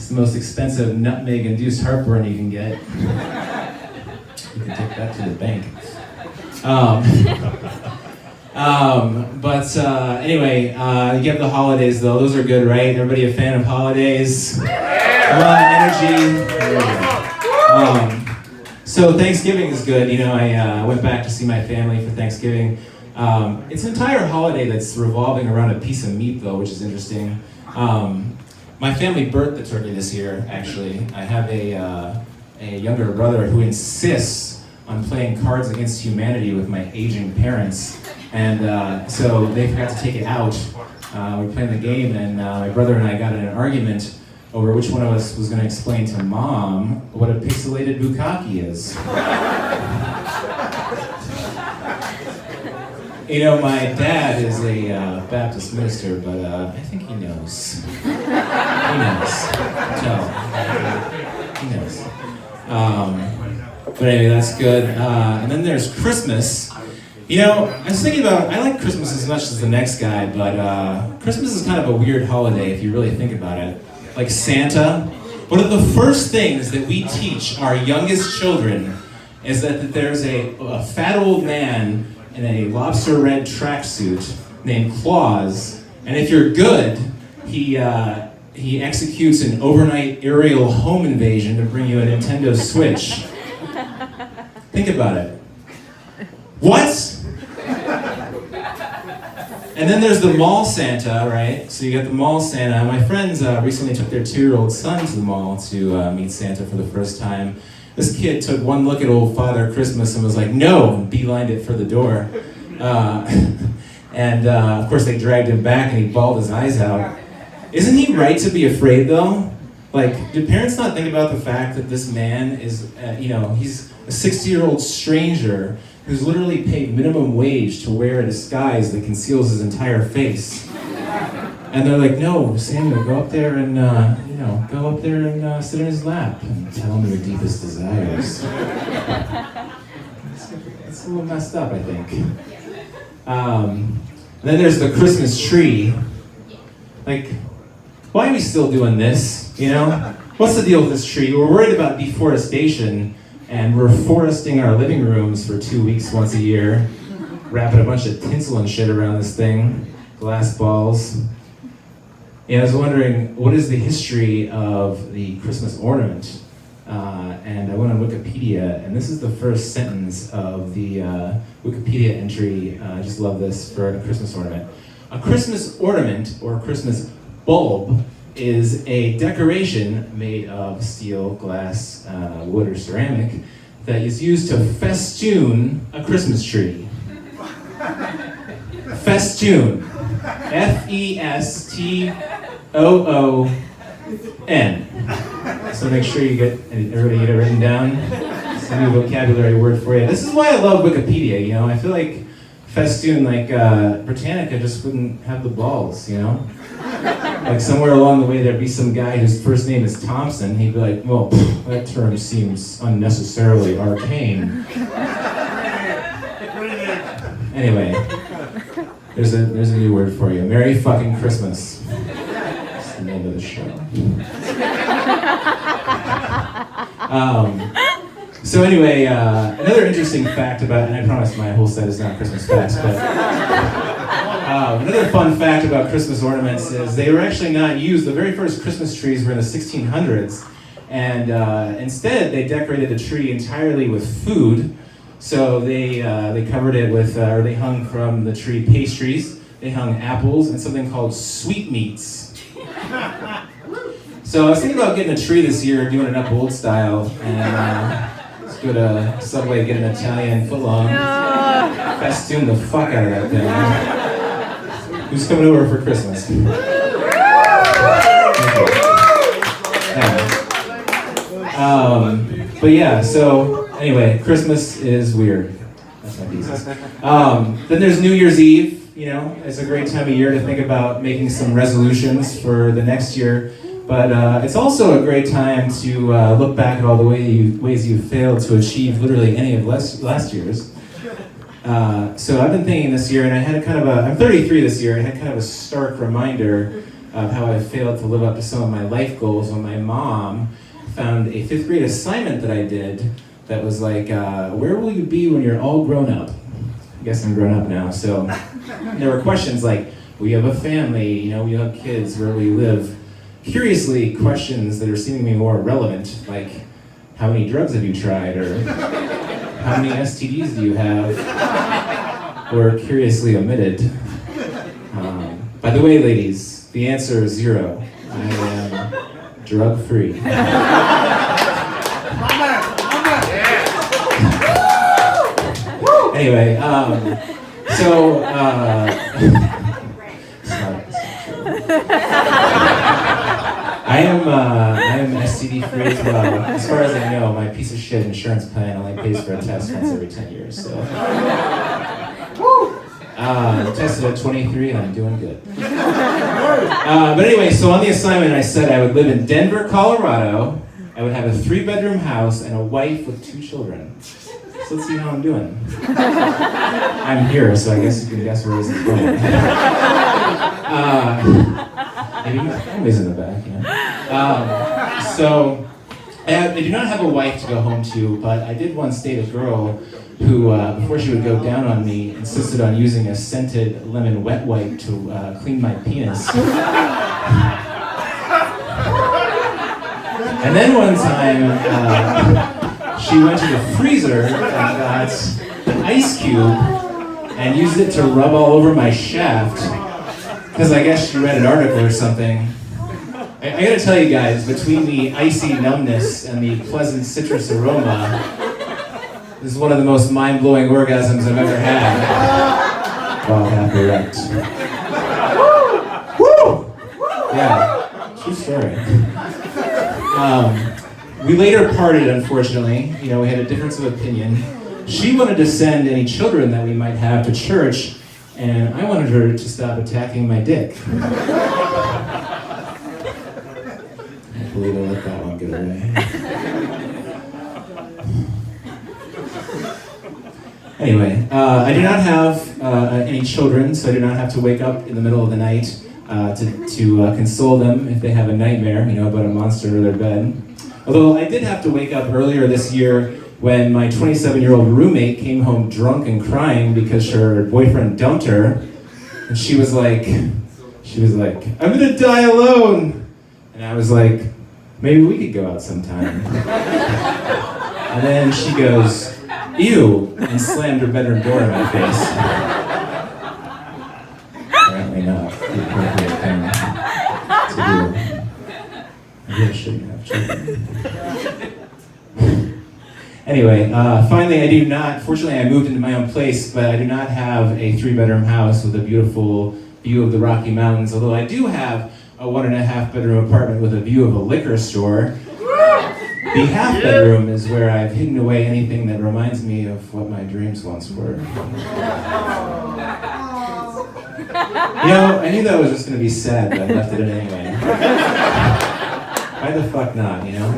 It's the most expensive nutmeg-induced heartburn you can get. You can take that to the bank. Anyway, you get the holidays though. Those are good, right? Everybody a fan of holidays? A lot of energy. So Thanksgiving is good. You know, I went back to see my family for Thanksgiving. It's an entire holiday that's revolving around a piece of meat though, which is interesting. My family birthed the turkey this year, actually. I have a younger brother who insists on playing Cards Against Humanity with my aging parents. And so they forgot to take it out. We were playing the game, and my brother and I got in an argument over which one of us was going to explain to Mom what a pixelated bukkake is. You know, my dad is a Baptist minister, but I think he knows. He knows. He knows. But anyway, that's good. And then there's Christmas. You know, I was thinking about, I like Christmas as much as the next guy, but Christmas is kind of a weird holiday if you really think about it. Like Santa. One of the first things that we teach our youngest children is that there's a fat old man in a lobster red tracksuit named Claus, and if you're good, he executes an overnight aerial home invasion to bring you a Nintendo Switch. Think about it. What? And then there's the mall Santa, right? So you got the mall Santa. My friends recently took their 2-year-old son to the mall to meet Santa for the first time. This kid took one look at old Father Christmas and was like, no, and beelined it for the door. Of course they dragged him back and he bawled his eyes out. Isn't he right to be afraid though? Like, do parents not think about the fact that this man is, he's a 60-year-old stranger who's literally paid minimum wage to wear a disguise that conceals his entire face? And they're like, no, Samuel, go up there and, sit in his lap and tell him your deepest desires. It's a little messed up, I think. And then there's the Christmas tree. Like, why are we still doing this, you know? What's the deal with this tree? We're worried about deforestation, and we're foresting our living rooms for 2 weeks once a year, wrapping a bunch of tinsel and shit around this thing, glass balls. Yeah, I was wondering, what is the history of the Christmas ornament? And I went on Wikipedia, and this is the first sentence of the Wikipedia entry. I just love this for a Christmas ornament. A Christmas ornament, or Christmas bulb, is a decoration made of steel, glass, wood, or ceramic that is used to festoon a Christmas tree. Festoon. F-E-S-T-O-O-N. So make sure everybody get it written down. It's a new vocabulary word for you. This is why I love Wikipedia, you know? I feel like festoon, like Britannica just wouldn't have the balls, you know? Like somewhere along the way there'd be some guy whose first name is Thompson. He'd be like, well, that term seems unnecessarily arcane. Anyway, there's a new word for you. Merry fucking Christmas. That's the name of the show. So anyway, another interesting fact about, and I promise my whole set is not Christmas facts, but another fun fact about Christmas ornaments is they were actually not used. The very first Christmas trees were in the 1600s, and instead they decorated the tree entirely with food. So they covered it with, or they hung from the tree pastries, they hung apples, and something called sweetmeats. So I was thinking about getting a tree this year, doing it up old style, and let's go to Subway, get an Italian footlong, festoon the fuck out of that thing. Who's coming over for Christmas? But yeah, so anyway, Christmas is weird. That's my thesis. Then there's New Year's Eve. You know, it's a great time of year to think about making some resolutions for the next year. But it's also a great time to look back at all the ways you failed to achieve literally any of last year's. So I've been thinking this year, and I had I'm 33 this year, I had kind of a stark reminder of how I failed to live up to some of my life goals when my mom found a 5th grade assignment that I did that was like, where will you be when you're all grown up? I guess I'm grown up now, so there were questions like, will you have a family, you know, will you have kids, where will you live? Curiously, questions that are seemingly more relevant, like, how many drugs have you tried, or how many STDs do you have, were curiously omitted. By the way, ladies, the answer is 0. I am drug-free. Anyway, so, I am STD free as well. As far as I know, my piece of shit insurance plan only pays for a test once every 10 years, so. Tested at 23 and I'm doing good. But anyway, so on the assignment I said I would live in Denver, Colorado, I would have a 3-bedroom house and a wife with 2 children. So let's see how I'm doing. I'm here, so I guess you can guess where this is going. Maybe my family's in the back, yeah. So, I do not have a wife to go home to, but I did once date a girl who, before she would go down on me, insisted on using a scented lemon wet wipe to clean my penis. And then one time, she went to the freezer and got an ice cube and used it to rub all over my shaft, because I guess she read an article or something. I gotta tell you guys, between the icy numbness and the pleasant citrus aroma, this is one of the most mind-blowing orgasms I've ever had. While half erect. Woo! Yeah, true story. We later parted, unfortunately. You know, we had a difference of opinion. She wanted to send any children that we might have to church, and I wanted her to stop attacking my dick. I believe I let that one get away. Anyway, I do not have any children, so I do not have to wake up in the middle of the night to console them if they have a nightmare, you know, about a monster in their bed. Although I did have to wake up earlier this year when my 27-year-old roommate came home drunk and crying because her boyfriend dumped her, and she was like, I'm gonna die alone. And I was like, maybe we could go out sometime. And then she goes, ew, and slammed her bedroom door in my face. Apparently not the appropriate thing to do. Maybe I shouldn't have children. Anyway, finally I do not, fortunately I moved into my own place, but I do not have a 3-bedroom house with a beautiful view of the Rocky Mountains, although I do have a 1.5-bedroom apartment with a view of a liquor store. The half bedroom is where I've hidden away anything that reminds me of what my dreams once were. You know, I knew that was just going to be sad, but I left it in anyway. Why the fuck not, you know?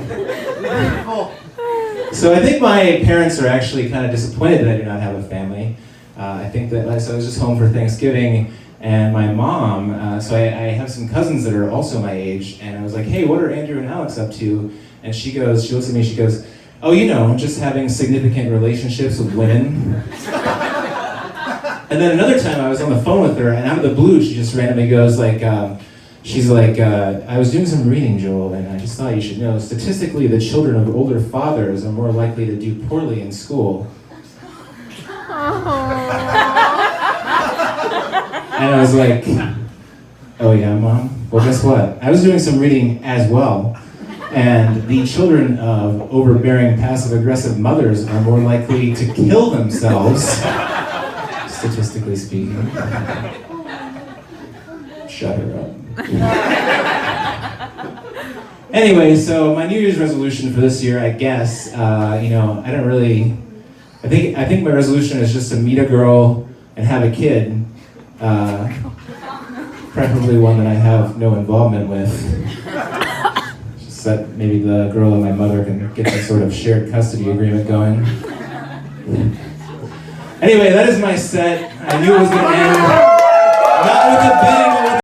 So I think my parents are actually kind of disappointed that I do not have a family. I think that, so I was just home for Thanksgiving, and my mom, so I have some cousins that are also my age, and I was like, hey, what are Andrew and Alex up to? And she looks at me, she goes, oh, you know, just having significant relationships with women. And then another time I was on the phone with her, and out of the blue, she just randomly goes like, I was doing some reading, Joel, and I just thought you should know, statistically, the children of older fathers are more likely to do poorly in school. And I was like, oh yeah, Mom? Well, guess what? I was doing some reading as well. And the children of overbearing, passive-aggressive mothers are more likely to kill themselves, statistically speaking. Shut her up. Anyway, so my New Year's resolution for this year, I guess, I think my resolution is just to meet a girl and have a kid, preferably one that I have no involvement with. Just that maybe the girl and my mother can get some sort of shared custody agreement going. Anyway, that is my set. I knew it was going to end not with a bang.